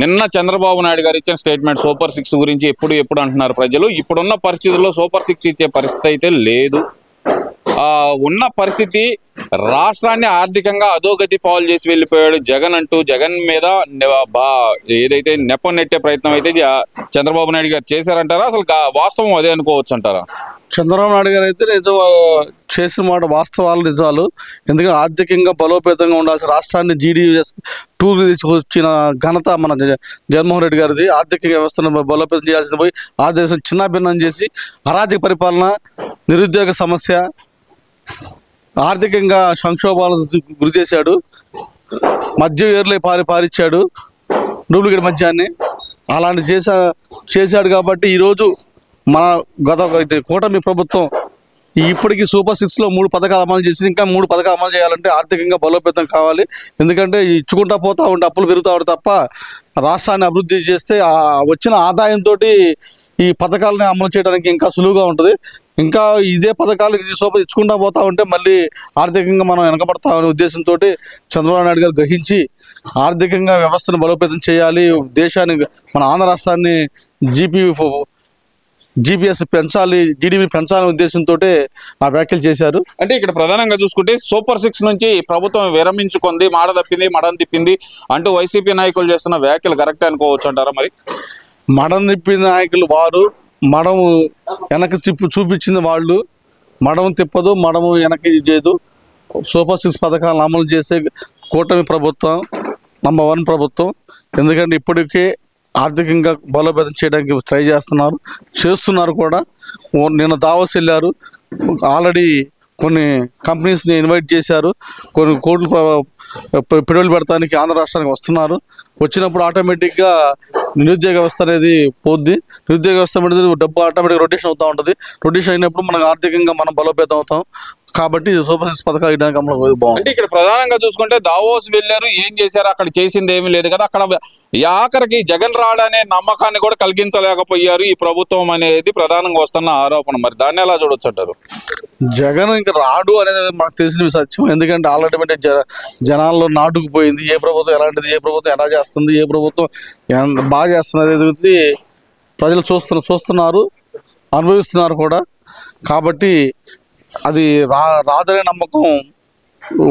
నిన్న చంద్రబాబు నాయుడు గారు ఇచ్చిన స్టేట్మెంట్ సూపర్ 6 గురించి ఎప్పుడు అంటున్నారు ప్రజలు. ఇప్పుడున్న పరిస్థితుల్లో సూపర్ 6 ఇచ్చే పరిస్థితి అయితే లేదు. ఉన్న పరిస్థితి రాష్ట్రాన్ని ఆర్థికంగా అధోగతి పాలు చేసి వెళ్ళిపోయాడు జగన్ అంటూ జగన్ మీద ఏదైతే నెపం నెట్టే ప్రయత్నం అయితే చంద్రబాబు నాయుడు గారు చేశారంటారా? అసలు వాస్తవం అదే అనుకోవచ్చు అంటారా? చంద్రబాబు నాయుడు గారు అయితే చేసిన మాట వాస్తవాలు నిజాలు. ఎందుకంటే ఆర్థికంగా బలోపేతంగా ఉండాల్సిన రాష్ట్రాన్ని GDS 2 తీసుకొచ్చిన ఘనత మన జగన్మోహన్ రెడ్డి గారిది. ఆర్థిక వ్యవస్థను బలోపేతం చేయాల్సింది పోయి ఆర్థిక వ్యవస్థను చిన్నాభిన్నం చేసి అరాజక పరిపాలన, నిరుద్యోగ సమస్య, ఆర్థికంగా సంక్షోభాలను గురి చేశాడు. మద్యం ఏర్లే పారిచ్చాడు, డూప్లికేట్ మద్యాన్ని. అలాంటి చేశాడు కాబట్టి ఈరోజు మన కూటమి ప్రభుత్వం ఇప్పటికీ సూపర్ 6లో 3 పథకాలు అమలు చేసి ఇంకా 3 పథకాలు అమలు చేయాలంటే ఆర్థికంగా బలోపేతం కావాలి. ఎందుకంటే ఇచ్చుకుంటా పోతా ఉంటే అప్పులు పెరుగుతూ ఉంటాయి తప్ప రాష్ట్రాన్ని అభివృద్ధి చేస్తే వచ్చిన ఆదాయంతో ఈ పథకాలని అమలు చేయడానికి ఇంకా సులువుగా ఉంటుంది. ఇంకా ఇదే పథకాలు ఇచ్చుకుంటా పోతా ఉంటే మళ్ళీ ఆర్థికంగా మనం వెనకబడతామనే ఉద్దేశంతో చంద్రబాబు నాయుడు గారు గ్రహించి ఆర్థికంగా వ్యవస్థను బలోపేతం చేయాలి, దేశాన్ని మన ఆంధ్ర రాష్ట్రాన్ని GPS పెంచాలి, GDP పెంచాలనే ఉద్దేశంతో ఆ వ్యాఖ్యలు చేశారు. అంటే ఇక్కడ ప్రధానంగా చూసుకుంటే సూపర్ 6 నుంచి ప్రభుత్వం విరమించుకుంది, మాట తప్పింది, మడం తిప్పింది అంటూ వైసీపీ నాయకులు చేస్తున్న వ్యాఖ్యలు కరెక్ట్ అనుకోవచ్చు అంటారా? మరి మడం తిప్పిన నాయకులు వారు, మడము వెనక్కి చూపించింది వాళ్ళు. మడము తిప్పదు, మడము వెనక్కి చేయదు. సూపర్ 6 పథకాలను అమలు చేసే కూటమి ప్రభుత్వం నంబర్ 1 ప్రభుత్వం. ఎందుకంటే ఇప్పటికే ఆర్థికంగా బలోపేతం చేయడానికి ట్రై చేస్తున్నారు కూడా. నిన్న దావోస్ వెళ్ళారు, ఆల్రెడీ కొన్ని కంపెనీస్ని ఇన్వైట్ చేశారు, కొన్ని కోట్లు పెట్టుబడులు పెడతానికి ఆంధ్ర రాష్ట్రానికి వస్తున్నారు. వచ్చినప్పుడు ఆటోమేటిక్గా నిరుద్యోగ వ్యవస్థ అనేది పోద్ది. నిరుద్యోగ వ్యవస్థ అనేది డబ్బు ఆటోమేటిక్గా రొటేషన్ అవుతూ ఉంటుంది. రొటేషన్ అయినప్పుడు మనకు ఆర్థికంగా మనం బలోపేతం అవుతాం. కాబట్టి సూపర్ 6 పథకాలు ఇవ్వడానికి బాగుంది. అంటే ఇక్కడ ప్రధానంగా చూసుకుంటే దావోస్ వెళ్ళారు, ఏం చేశారు? అక్కడ చేసింది ఏమీ లేదు కదా. అక్కడ ఆఖరికి జగన్ రాడనే నమ్మకాన్ని కూడా కలిగించలేకపోయారు ఈ ప్రభుత్వం అనేది ప్రధానంగా వస్తున్న ఆరోపణ. మరి దాన్ని ఎలా చూడొచ్చు అంటారు? జగన్ ఇంకా రాడు అనేది మనకు తెలిసిన సత్యం. ఎందుకంటే ఆల్రెడీ జనాల్లో నాటుకుపోయింది ఏ ప్రభుత్వం ఎలాంటిది, ఏ ప్రభుత్వం ఎలా చేస్తుంది, ఏ ప్రభుత్వం బాగా చేస్తున్నది అనేది ప్రజలు చూస్తున్నారు, అనుభవిస్తున్నారు కూడా. కాబట్టి అది రాదనే నమ్మకం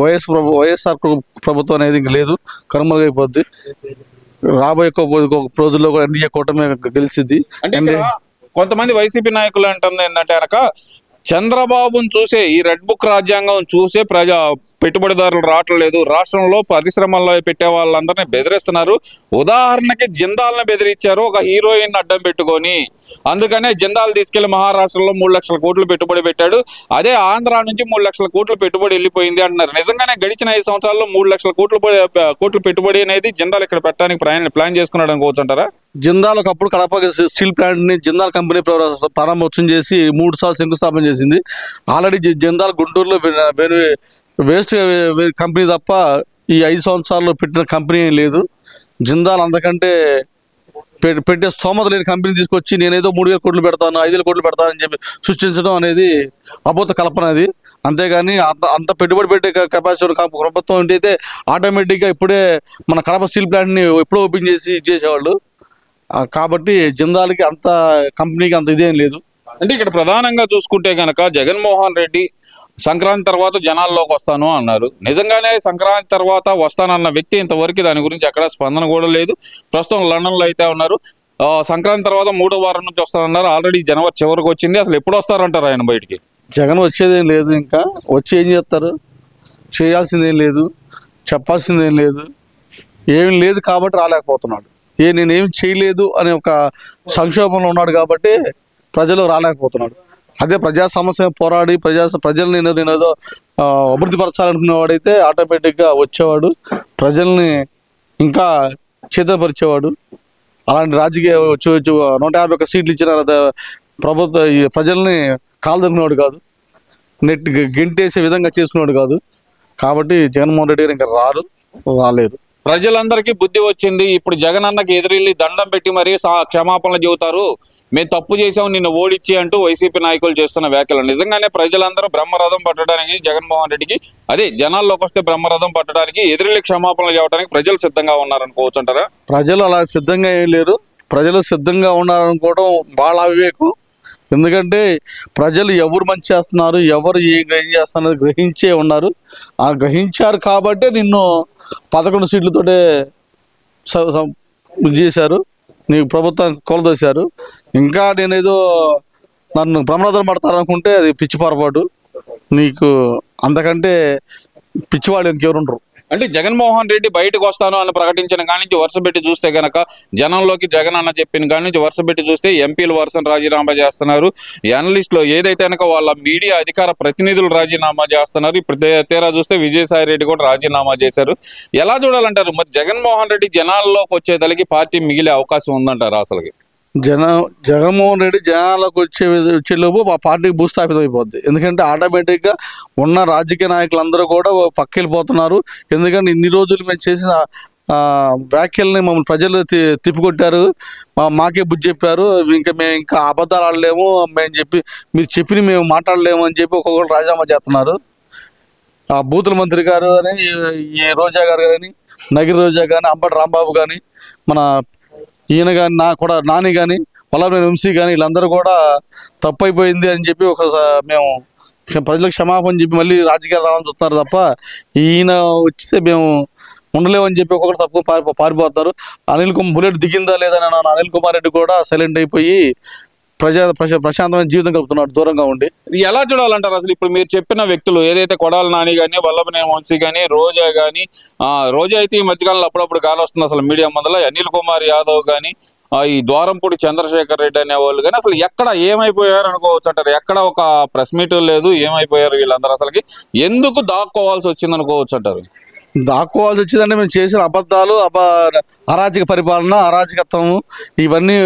వైఎస్ఆర్ ప్రభుత్వం అనేది ఇంక లేదు, కనుమరుగైపోద్ది. రాబోయే రోజుల్లో కూడా ఎన్డీఏ కూటమి గెలిచిద్ది. కొంతమంది వైసీపీ నాయకులు అంటుంది ఏంటంటే కనుక చంద్రబాబును చూసే, ఈ రెడ్ బుక్ రాజ్యాంగం చూసే పెట్టుబడిదారులు రావట్లేదు, రాష్ట్రంలో పరిశ్రమల్లో పెట్టే వాళ్ళందరినీ బెదిరిస్తున్నారు. ఉదాహరణకి జిందాల్ని బెదిరించారు ఒక హీరోయిన్ అడ్డం పెట్టుకొని. అందుకనే జిందాల్ తీసుకెళ్లి మహారాష్ట్రలో 3 లక్షల కోట్లు పెట్టుబడి పెట్టాడు. అదే ఆంధ్ర నుంచి 3 లక్షల కోట్లు పెట్టుబడి వెళ్ళిపోయింది అంటున్నారు. నిజంగానే గడిచిన 5 సంవత్సరాల్లో 3 లక్షల కోట్లు పెట్టుబడి అనేది జిందాల్ ఇక్కడ పెట్టడానికి ప్లాన్ చేసుకున్నాడు అనుకోవచ్చు అంటారా? జిందాల్ ఒకప్పుడు కడప స్టీల్ ప్లాంట్ ని జిందాల్ కంపెనీ ప్రారంభోత్సవం చేసి 3 సార్లు శంకుస్థాపన చేసింది. ఆల్రెడీ జిందాల్ గుంటూరులో వేస్ట్ కంపెనీ తప్ప ఈ 5 సంవత్సరాల్లో పెట్టిన కంపెనీ లేదు. జిందాల్ అంతకంటే పెట్టే స్తోమత లేని కంపెనీ తీసుకొచ్చి నేనేదో 3,000 కోట్లు పెడతాను, 5,000 కోట్లు పెడతానని చెప్పి సృష్టించడం అనేది అబద్ధ కల్పన. అది అంతేగాని అంత పెట్టుబడి పెట్టే కెపాసిటీ ప్రభుత్వం ఉంటే ఆటోమేటిక్గా ఇప్పుడే మన కడప స్టీల్ ప్లాంట్ని ఎప్పుడో ఓపెన్ చేసి ఇచ్చేసేవాళ్ళు. కాబట్టి జిందాల్కి అంత కంపెనీకి అంత ఇదేం లేదు. అంటే ఇక్కడ ప్రధానంగా చూసుకుంటే కనుక జగన్మోహన్ రెడ్డి సంక్రాంతి తర్వాత జనాల్లోకి వస్తాను అన్నారు. నిజంగానే సంక్రాంతి తర్వాత వస్తానన్న వ్యక్తి ఇంతవరకు దాని గురించి ఎక్కడ స్పందన కూడా లేదు. ప్రస్తుతం లండన్లో అయితే ఉన్నారు. సంక్రాంతి తర్వాత 3వ వారం నుంచి వస్తానన్నారు. ఆల్రెడీ జనవరి చివరికి వచ్చింది. అసలు ఎప్పుడు వస్తారంటారు ఆయన బయటికి? జగన్ వచ్చేదేం లేదు, ఇంకా వచ్చి ఏం చేస్తారు? చేయాల్సిందేం లేదు, చెప్పాల్సిందేం లేదు, ఏం లేదు కాబట్టి రాలేకపోతున్నాడు. నేనేం చేయలేదు అనే ఒక సంక్షోభంలో ఉన్నాడు కాబట్టి ప్రజలు రాలేకపోతున్నాడు. అదే ప్రజా సమస్య పోరాడి ప్రజల్ని నేను ఏదో అభివృద్ధి పరచాలనుకునేవాడైతే ఆటోమేటిక్గా వచ్చేవాడు, ప్రజల్ని ఇంకా చేతపరిచేవాడు. అలాంటి రాజకీయ 151 సీట్లు ఇచ్చిన ప్రజల్ని కాల్దనుకునేవాడు కాదు, గెంటేసే విధంగా చేసుకునేవాడు కాదు. కాబట్టి జగన్మోహన్ రెడ్డి గారు ఇంకా రాలేరు. ప్రజలందరికీ బుద్ధి వచ్చింది, ఇప్పుడు జగన్ అన్నకి ఎదురెళ్ళి దండం పెట్టి మరీ క్షమాపణలు చెబుతారు, మేము తప్పు చేసాం నిన్ను ఓడించి అంటూ వైసీపీ నాయకులు చేస్తున్న వ్యాఖ్యలు. నిజంగానే ప్రజలందరూ బ్రహ్మరథం పట్టడానికి జగన్మోహన్ రెడ్డికి, అదే జనాల్లోకి వస్తే బ్రహ్మరథం పట్టడానికి, ఎదురెళ్ళి క్షమాపణలు చెప్పడానికి ప్రజలు సిద్ధంగా ఉన్నారనుకోవచ్చు అంటారా? ప్రజలు అలా సిద్ధంగా ఏం లేరు. ప్రజలు సిద్ధంగా ఉన్నారనుకోవడం వాళ్ళ అవివేకం. ఎందుకంటే ప్రజలు ఎవరు మంచి చేస్తున్నారు, ఎవరు ఏం చేస్తున్నారు గ్రహించే ఉన్నారు. ఆ గ్రహించారు కాబట్టే నిన్ను 11 సీట్లతోటే చేశారు, నీ ప్రభుత్వం కొలదోశారు. ఇంకా నేనేదో నన్ను బ్రహ్మరథం పడతారనుకుంటే అది పిచ్చి పొరపాటు. నీకు అంతకంటే పిచ్చివాళ్ళు ఇంకెవరు ఉండరు. అంటే జగన్మోహన్ రెడ్డి బయటకు వస్తాను అని ప్రకటించిన కాడి నుంచి వరుస పెట్టి చూస్తే గనక, జనంలోకి జగన్ అన్న చెప్పిన కాడి నుంచి వరుస పెట్టి చూస్తే ఎంపీలు వరుసను రాజీనామా చేస్తున్నారు, అనలిస్టులు ఏదైతే కనుక వాళ్ళ మీడియా అధికార ప్రతినిధులు రాజీనామా చేస్తున్నారు. ఇప్పుడు తీరా చూస్తే విజయసాయి రెడ్డి కూడా రాజీనామా చేశారు. ఎలా చూడాలంటారు మరి జగన్మోహన్ రెడ్డి జనాల్లోకి వచ్చేదలికి పార్టీ మిగిలే అవకాశం ఉందంటారు అసలుకి? జగన్మోహన్ రెడ్డి జనాలకు వచ్చేలోపు ఆ పార్టీకి భూస్థాపితం అయిపోద్ది. ఎందుకంటే ఆటోమేటిక్గా ఉన్న రాజకీయ నాయకులందరూ కూడా పక్కెళ్ళిపోతున్నారు. ఎందుకంటే ఇన్ని రోజులు మేము చేసిన వ్యాఖ్యల్ని మమ్మల్ని ప్రజలు తిప్పికొట్టారు, మాకే బుద్ధి చెప్పారు, మేము ఇంకా అబద్ధాలు ఆడలేము, మీరు చెప్పిన మేము మాట్లాడలేము అని చెప్పి ఒక్కొక్కరు రాజీనామా చేస్తున్నారు. ఆ బూతుల మంత్రి గారు అని, ఈ రోజా గారు కానీ, నగిరి రోజా కానీ, అంబటి రాంబాబు కానీ, మన ఈయన కానీ, నాని కానీ, వల్లభనేని వంశీ కానీ, వీళ్ళందరూ కూడా తప్పు అయిపోయింది అని చెప్పి మేము ప్రజలకు క్షమాపణ చెప్పి మళ్ళీ రాజకీయాలు రావాలని చూస్తున్నారు తప్ప, ఈయన వస్తే మేము ఉండలేమని చెప్పి ఒక్కొక్కరు తప్పు పారిపోతారు. బుల్లెట్ దిగిందా లేదా అని అనిల్ కుమార్ రెడ్డి కూడా సైలెంట్ అయిపోయి ప్రశాంతమైన జీవితం గడుపుతున్నాడు దూరంగా ఉండి. ఎలా చూడాలంటారు అసలు ఇప్పుడు మీరు చెప్పిన వ్యక్తులు ఏదైతే కొడాలి నాని కానీ, వల్లభనేని వంశీ కానీ, రోజా కానీ, రోజా అయితే ఈ మధ్యకాలంలో అప్పుడప్పుడు గాలి వస్తుంది అసలు మీడియా ముందర, అనిల్ కుమార్ యాదవ్ కానీ, ఈ ద్వారంపూడి చంద్రశేఖర్ రెడ్డి అనే వాళ్ళు కానీ, అసలు ఎక్కడ ఏమైపోయారు అనుకోవచ్చు అంటారు? ఎక్కడ ఒక ప్రెస్ మీట్ లేదు, ఏమైపోయారు వీళ్ళందరూ, అసలుకి ఎందుకు దాక్కోవాల్సి వచ్చింది అనుకోవచ్చు అంటారు? దాక్కోవాల్సి వచ్చిందంటే మేము చేసిన అబద్ధాలు, అరాచక పరిపాలన, అరాచకత్వము ఇవన్నీ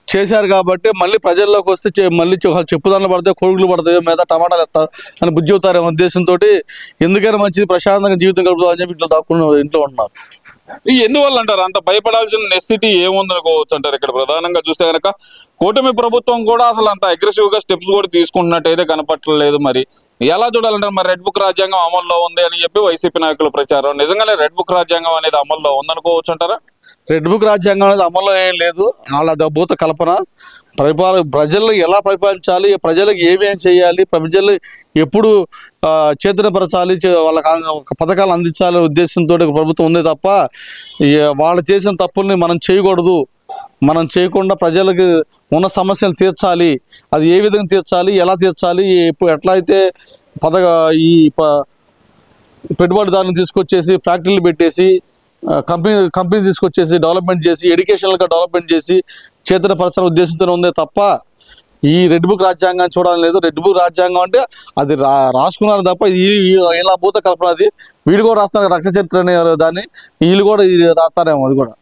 చేశారు కాబట్టి మళ్ళీ ప్రజల్లోకి వస్తే మళ్ళీ చెప్పుదాన్లు పడతాయి, కొడుకులు పడతాయి, మీద టమాటాలు ఎత్తారు అని బుద్ధి అవుతారు ఉద్దేశంతో ఎందుకైనా మంచిది ప్రశాంతంగా జీవితం గడుపుతాం అని చెప్పి ఇంట్లో దాక్కుని ఇంట్లో ఉంటున్నారు. ఎందువల్ల అంటారు అంత భయపడాల్సిన నెసిటీ ఏముందనుకోవచ్చు అంటారు? ఇక్కడ ప్రధానంగా చూస్తే కనుక కూటమి ప్రభుత్వం కూడా అసలు అంత అగ్రెసివ్ గా స్టెప్స్ కూడా తీసుకుంటున్నట్టయితే కనపట్టలేదు. మరి ఎలా చూడాలంటారు? మరి రెడ్ బుక్ రాజ్యాంగం అమల్లో ఉంది అని చెప్పి వైసీపీ నాయకుల ప్రచారం, నిజంగానే రెడ్ బుక్ రాజ్యాంగం అనేది అమల్లో ఉందనుకోవచ్చు అంటారా? రెడ్ బుక్ రాజ్యాంగం అనేది అమల్లో ఏం లేదు, వాళ్ళ అద్భుత కల్పన. ప్రజలను ఎలా పరిపాలించాలి, ప్రజలకు ఏమేం చేయాలి, ప్రజలు ఎప్పుడు చైతన్యపరచాలి, వాళ్ళకి పథకాలు అందించాలనే ఉద్దేశంతో ప్రభుత్వం ఉంది తప్ప వాళ్ళు చేసిన తప్పుల్ని మనం చేయకూడదు. మనం చేయకుండా ప్రజలకు ఉన్న సమస్యలు తీర్చాలి, అది ఏ విధంగా తీర్చాలి, ఎలా తీర్చాలి, ఎట్లా అయితే ఈ పెట్టుబడిదారులను తీసుకొచ్చేసి ఫ్యాక్టరీలు పెట్టేసి కంపెనీ తీసుకొచ్చేసి డెవలప్మెంట్ చేసి ఎడ్యుకేషనల్గా డెవలప్మెంట్ చేసి చైతన్యపరచాలనే ఉద్దేశంతో ఉందే తప్ప ఈ రెడ్ బుక్ రాజ్యాంగాన్ని చూడాలని లేదు. రెడ్ బుక్ రాజ్యాంగం అంటే అది రాసుకున్నారు తప్ప ఇలా భూత కల్పన. అది వీళ్ళు కూడా రాస్తారు రక్ష చరిత్ర అనే దాన్ని, వీళ్ళు కూడా రాస్తారేమో అది కూడా.